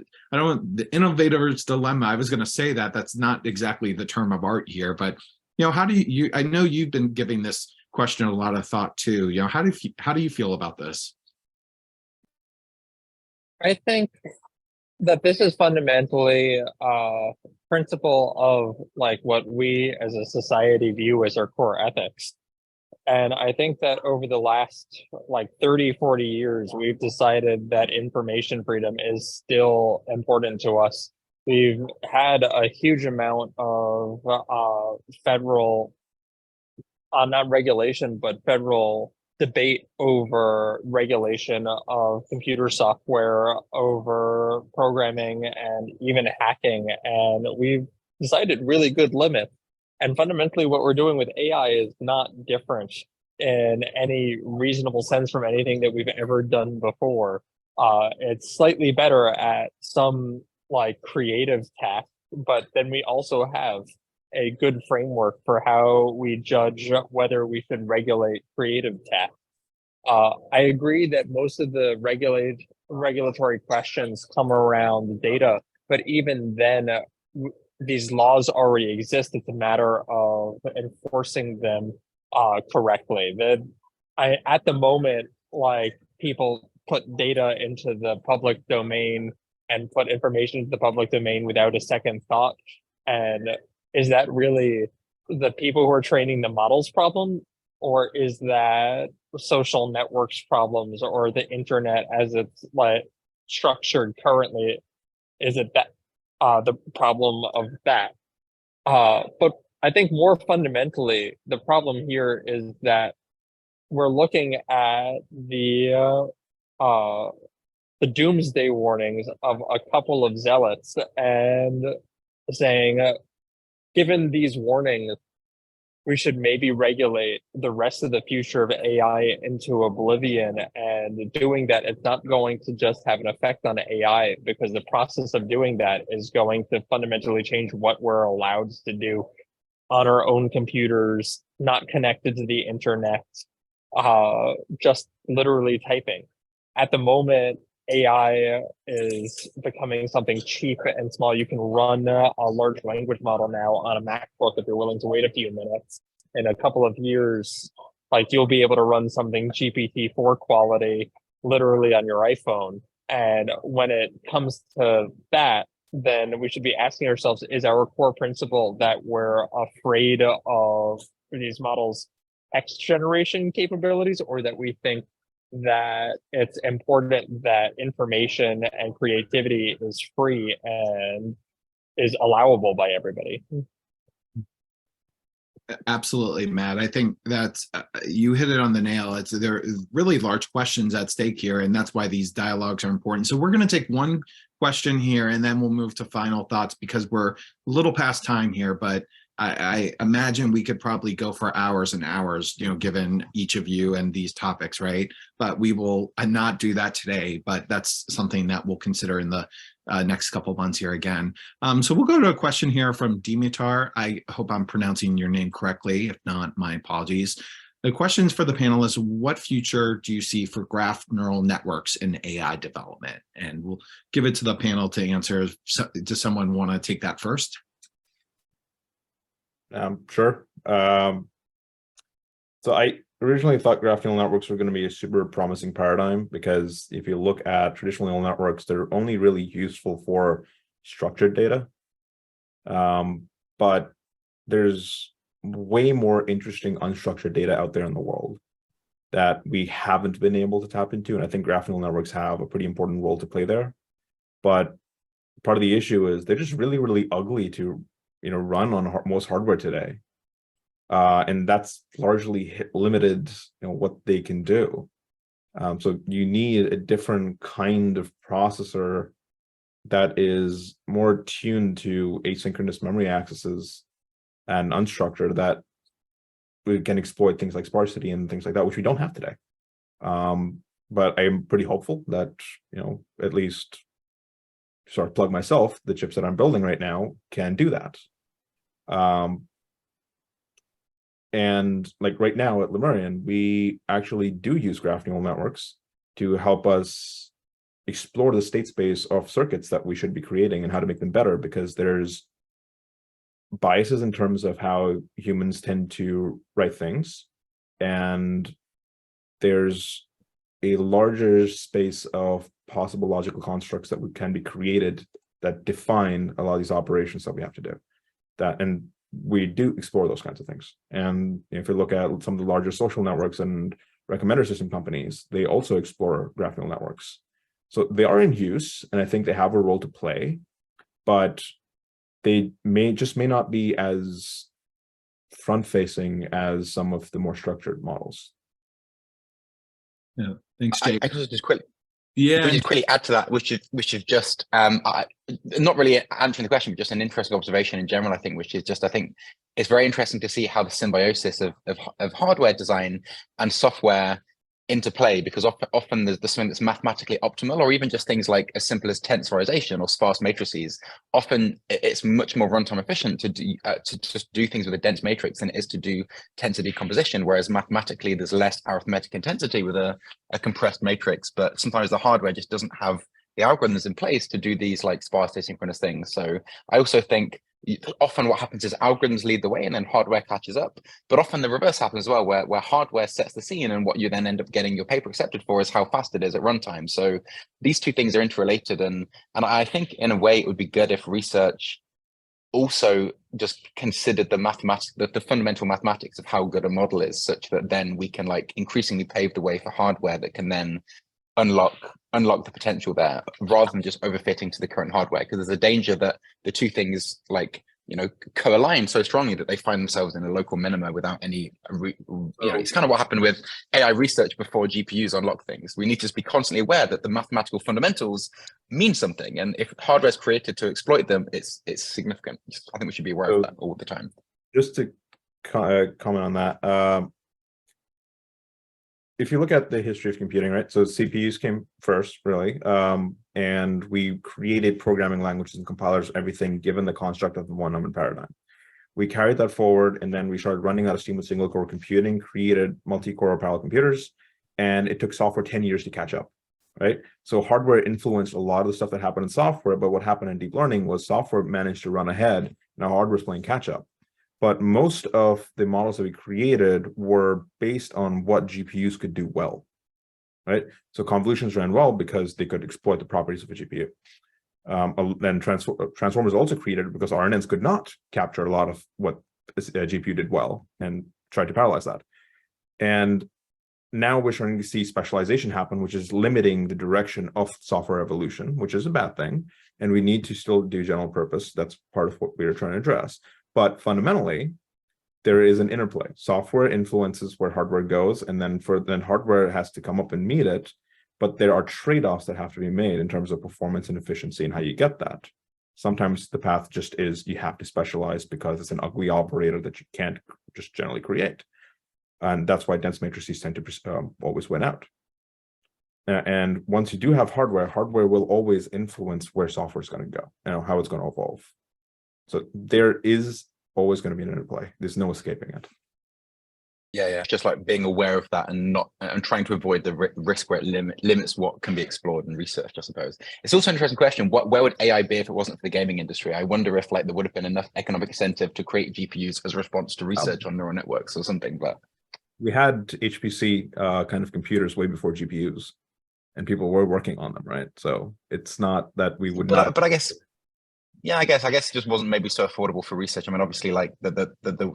A: innovator's dilemma. I was going to say that's not exactly the term of art here, but how do you? I know you've been giving this question a lot of thought too. How do you feel about this?
B: I think that this is fundamentally a principle of what we as a society view as our core ethics. And I think that over the last 30, 40 years, we've decided that information freedom is still important to us. We've had a huge amount of federal, not regulation, but federal debate over regulation of computer software, over programming, and even hacking. And we've decided really good limits. And fundamentally, what we're doing with AI is not different in any reasonable sense from anything that we've ever done before. It's slightly better at some creative tasks, but then we also have a good framework for how we judge whether we should regulate creative tasks. I agree that most of the regulatory questions come around data, but even then, these laws already exist. It's a matter of enforcing them correctly. At the moment, people put data into the public domain and put information into the public domain without a second thought? And is that really the people who are training the models problem, or is that social networks problems, or the internet as it's like structured currently? Is it that the problem of that? But I think more fundamentally, the problem here is that we're looking at the doomsday warnings of a couple of zealots and saying, given these warnings, we should maybe regulate the rest of the future of AI into oblivion. And doing that, it's not going to just have an effect on AI, because the process of doing that is going to fundamentally change what we're allowed to do on our own computers, not connected to the internet, just literally typing. At the moment, AI is becoming something cheap and small. You can run a large language model now on a MacBook if you're willing to wait a few minutes. In a couple of years, like, you'll be able to run something GPT-4 quality literally on your iPhone. And when it comes to that, then we should be asking ourselves, is our core principle that we're afraid of these models' X generation capabilities, or that we think that it's important that information and creativity is free and is allowable by everybody?
A: Absolutely, Matt. I think that's you hit it on the nail. There are really large questions at stake here, and that's why these dialogues are important. So we're going to take one question here, and then we'll move to final thoughts, because we're a little past time here. But I imagine we could probably go for hours and hours, given each of you and these topics, right? But we will not do that today. But that's something that we'll consider in the next couple of months here again. So we'll go to a question here from Dimitar. I hope I'm pronouncing your name correctly. If not, my apologies. The question's for the panelists: what future do you see for graph neural networks in AI development? And we'll give it to the panel to answer. Does someone want to take that first?
D: Sure. So I originally thought graph neural networks were going to be a super promising paradigm, because if you look at traditional neural networks, they're only really useful for structured data. But there's way more interesting unstructured data out there in the world that we haven't been able to tap into. And I think graph neural networks have a pretty important role to play there. But part of the issue is they're just really, really ugly to run on most hardware today. And that's largely limited, what they can do. So you need a different kind of processor that is more tuned to asynchronous memory accesses and unstructured, that we can exploit things like sparsity and things like that, which we don't have today. But I'm pretty hopeful that, at least sort of plug myself, the chips that I'm building right now can do that. And like right now at Lemurian, we actually do use graph neural networks to help us explore the state space of circuits that we should be creating and how to make them better, because there's biases in terms of how humans tend to write things. And there's a larger space of possible logical constructs that can be created that define a lot of these operations that we have to do. And we do explore those kinds of things. And if you look at some of the larger social networks and recommender system companies, they also explore graph neural networks. So they are in use, and I think they have a role to play, but they may not be as front-facing as some of the more structured models.
A: Yeah, thanks, Jay.
C: I could just quickly,
A: Yeah,
C: just quickly add to that, which is just not really answering the question, but just an interesting observation in general. I think it's very interesting to see how the symbiosis of hardware design and software interplay, because often there's something that's mathematically optimal, or even just things like as simple as tensorization or sparse matrices. Often it's much more runtime efficient to just do things with a dense matrix than it is to do tensor decomposition, whereas mathematically there's less arithmetic intensity with a compressed matrix. But sometimes the hardware just doesn't have the algorithms in place to do these like sparse asynchronous things. So I also think often what happens is algorithms lead the way and then hardware catches up. But often the reverse happens as well, where hardware sets the scene, and what you then end up getting your paper accepted for is how fast it is at runtime. So these two things are interrelated, and I think in a way it would be good if research also just considered the mathematics, the fundamental mathematics of how good a model is, such that then we can like increasingly pave the way for hardware that can then unlock the potential there, rather than just overfitting to the current hardware. Because there's a danger that the two things like, you know, co-align so strongly that they find themselves in a local minima without any, you know, it's kind of what happened with AI research before GPUs unlock things. We need to just be constantly aware that the mathematical fundamentals mean something, and if hardware is created to exploit them, it's significant. I think we should be aware of that all the time.
D: Just to comment on that, if you look at the history of computing, right? So CPUs came first, really, and we created programming languages and compilers, everything given the construct of the one-element paradigm. We carried that forward, and then we started running out of steam with single-core computing, created multi-core parallel computers, and it took software 10 years to catch up, right? So hardware influenced a lot of the stuff that happened in software, but what happened in deep learning was software managed to run ahead, now hardware's playing catch-up. But most of the models that we created were based on what GPUs could do well, right? So convolutions ran well because they could exploit the properties of a GPU. Then transformers also created because RNNs could not capture a lot of what a GPU did well and tried to parallelize that. And now we're starting to see specialization happen, which is limiting the direction of software evolution, which is a bad thing. And we need to still do general purpose. That's part of what we're trying to address. But fundamentally, there is an interplay. Software influences where hardware goes, and then hardware has to come up and meet it. But there are trade-offs that have to be made in terms of performance and efficiency and how you get that. Sometimes the path just is you have to specialize because it's an ugly operator that you can't just generally create. And that's why dense matrices tend to always win out. And once you do have hardware, hardware will always influence where software is going to go, you know, how it's going to evolve. So there is always going to be an interplay. There's no escaping it.
C: Yeah. Just like being aware of that and trying to avoid the risk where it limits what can be explored and researched, I suppose. It's also an interesting question. Where would AI be if it wasn't for the gaming industry? I wonder if like there would have been enough economic incentive to create GPUs as a response to research on neural networks or something. But
D: we had HPC kind of computers way before GPUs, and people were working on them, right? So it's not that we would not.
C: But I guess. Yeah, I guess it just wasn't maybe so affordable for research. I mean, obviously, like the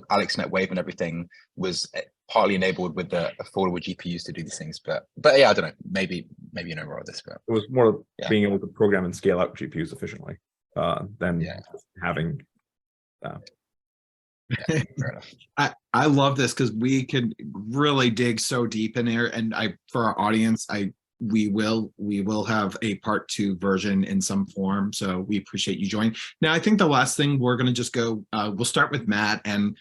C: AlexNet wave and everything was partly enabled with the affordable GPUs to do these things. But yeah, I don't know. Maybe you know more of this. But
D: it was more being able to program and scale out GPUs efficiently than having.
C: Yeah, fair enough.
A: I love this because we can really dig so deep in there, and for our audience, we will have a part 2 version in some form. So we appreciate you joining. Now, I think the last thing we're going to just go, we'll start with Matt, and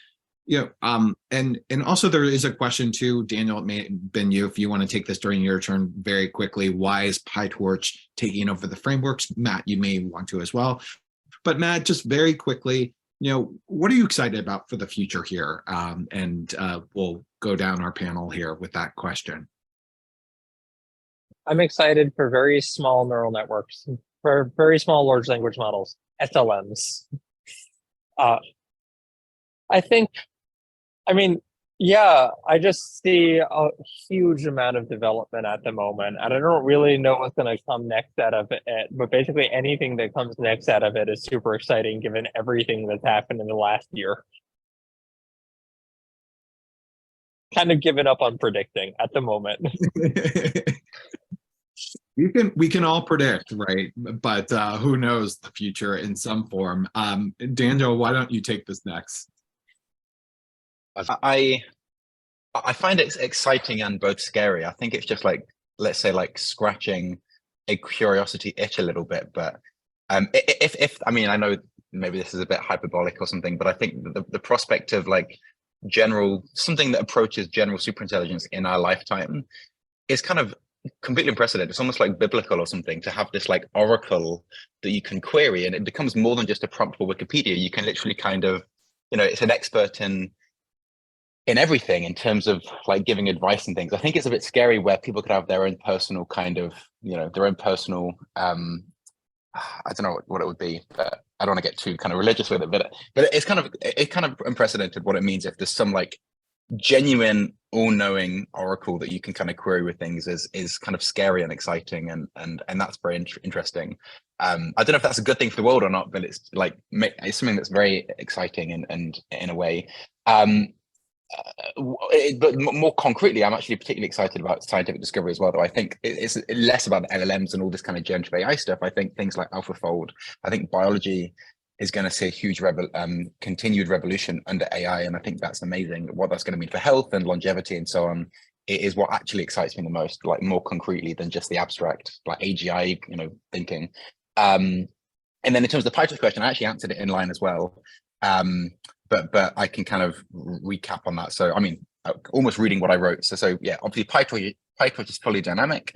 A: and also there is a question too, Daniel, it may have been you, if you want to take this during your turn very quickly. Why is PyTorch taking over the frameworks? Matt, you may want to as well. But Matt, just very quickly, what are you excited about for the future here? And we'll go down our panel here with that question.
B: I'm excited for very small neural networks, for very small large language models, SLMs. I just see a huge amount of development at the moment, and I don't really know what's going to come next out of it, but basically anything that comes next out of it is super exciting given everything that's happened in the last year. Kind of given up on predicting at the moment.
A: We can all predict, right? But who knows the future in some form. Daniel, why don't you take this next?
C: I find it exciting and both scary. I think it's just like, let's say, like scratching a curiosity itch a little bit. But if I mean, I know maybe this is a bit hyperbolic or something, but I think the prospect of like something that approaches general superintelligence in our lifetime is kind of completely unprecedented. It's almost like biblical or something to have this like oracle that you can query, and it becomes more than just a prompt for Wikipedia. You can literally kind of, it's an expert in everything in terms of like giving advice and things. I think it's a bit scary where people could have their own personal kind of, their own personal I don't know what it would be, but I don't want to get too kind of religious with it. But it's kind of unprecedented what it means if there's some like genuine all-knowing oracle that you can kind of query with things is kind of scary and exciting, and that's very interesting. I don't know if that's a good thing for the world or not, but it's like it's something that's very exciting and in a way. But more concretely, I'm actually particularly excited about scientific discovery as well, though I think it's less about the LLMs and all this kind of generative AI stuff. I think things like AlphaFold, I think biology is going to see a huge continued revolution under AI, and I think that's amazing. What that's going to mean for health and longevity and so on, it is what actually excites me the most, like more concretely than just the abstract, like AGI, thinking. And then in terms of the PyTorch question, I actually answered it in line as well. But I can kind of recap on that. So, I mean, almost reading what I wrote. So yeah, obviously PyTorch is fully dynamic,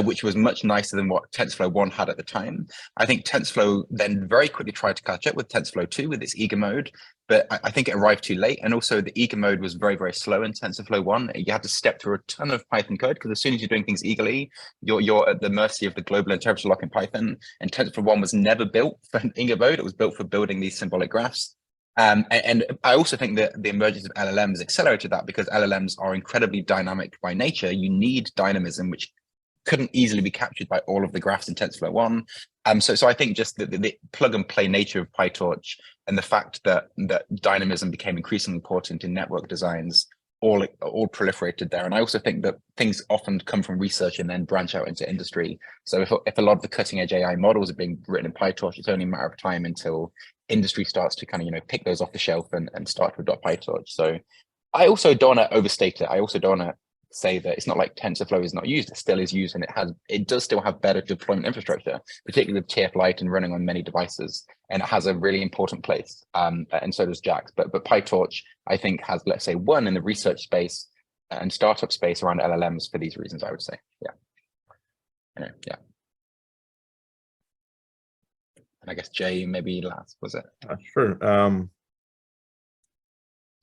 C: which was much nicer than what TensorFlow 1 had at the time. I think TensorFlow then very quickly tried to catch up with TensorFlow 2 with its eager mode, but I think it arrived too late. And also the eager mode was very, very slow in TensorFlow 1. You had to step through a ton of Python code because as soon as you're doing things eagerly, you're at the mercy of the global interpreter lock in Python. And TensorFlow 1 was never built for eager mode. It was built for building these symbolic graphs. And I also think that the emergence of LLMs accelerated that because LLMs are incredibly dynamic by nature. You need dynamism, which couldn't easily be captured by all of the graphs in TensorFlow 1. So I think just the plug and play nature of PyTorch and the fact that dynamism became increasingly important in network designs all proliferated there. And I also think that things often come from research and then branch out into industry. So if a lot of the cutting edge AI models are being written in PyTorch, it's only a matter of time until industry starts to kind of, pick those off the shelf and start to adopt PyTorch. So I also don't want to overstate it. I also don't want to say that it's not like TensorFlow is not used. It still is used, and it does still have better deployment infrastructure, particularly with TF Lite and running on many devices. And it has a really important place. And so does JAX. But PyTorch, I think, has, let's say, won in the research space and startup space around LLMs for these reasons, I would say. Yeah. Anyway, yeah. And I guess Jay, maybe last, was it?
D: Sure.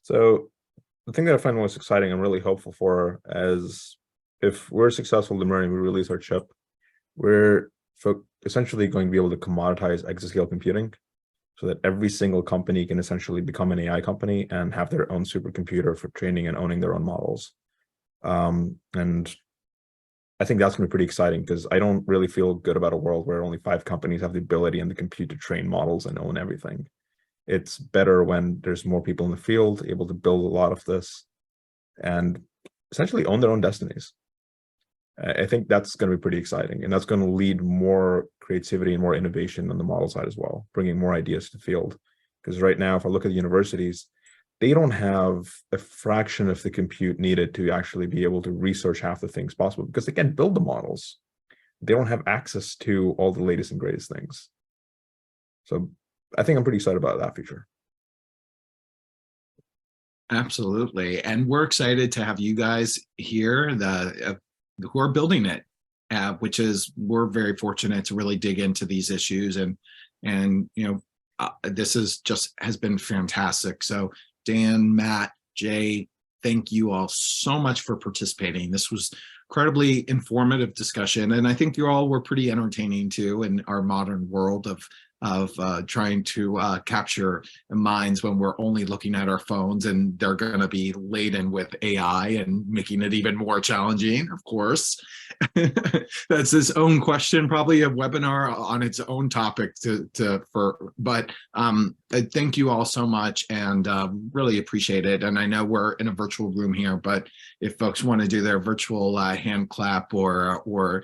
D: So the thing that I find most exciting and really hopeful for is if we're successful in Lemurian, we release our chip, we're essentially going to be able to commoditize exascale computing so that every single company can essentially become an AI company and have their own supercomputer for training and owning their own models. And I think that's going to be pretty exciting because I don't really feel good about a world where only 5 companies have the ability and the compute to train models and own everything. It's better when there's more people in the field able to build a lot of this and essentially own their own destinies. I think that's going to be pretty exciting, and that's going to lead more creativity and more innovation on the model side as well, bringing more ideas to the field. Because right now, if I look at the universities, they don't have a fraction of the compute needed to actually be able to research half the things possible because they can't build the models. They don't have access to all the latest and greatest things. So I think I'm pretty excited about that feature.
A: Absolutely. And we're excited to have you guys here who are building it, which is, we're very fortunate to really dig into these issues. And this has been fantastic. So Dan, Matt, Jay, thank you all so much for participating. This was incredibly informative discussion. And I think you all were pretty entertaining too in our modern world of trying to capture minds when we're only looking at our phones, and they're going to be laden with AI and making it even more challenging, of course. That's its own question, probably a webinar on its own topic but thank you all so much, and really appreciate it. And I know we're in a virtual room here, but if folks want to do their virtual hand clap or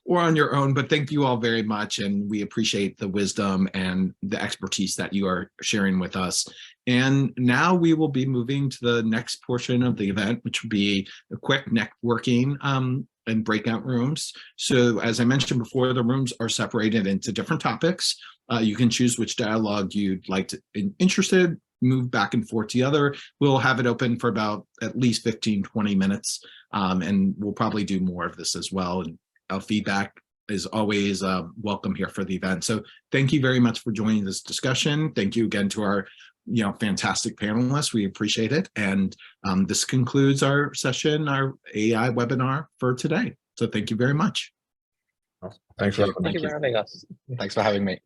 A: on your own, but thank you all very much, and we appreciate the wisdom and the expertise that you are sharing with us. And now we will be moving to the next portion of the event, which will be a quick networking and breakout rooms. So as I mentioned before, the rooms are separated into different topics. You can choose which dialogue you'd like to interested, move back and forth to the other. We'll have it open for about at least 15-20 minutes, and we'll probably do more of this as well. And feedback is always welcome here for the event. So thank you very much for joining this discussion. Thank you again to our fantastic panelists. We appreciate it. And this concludes our session, our AI webinar for today. So thank you very much.
D: Thanks for having
B: Thank
D: me.
B: you for having us.
C: Thanks for having me.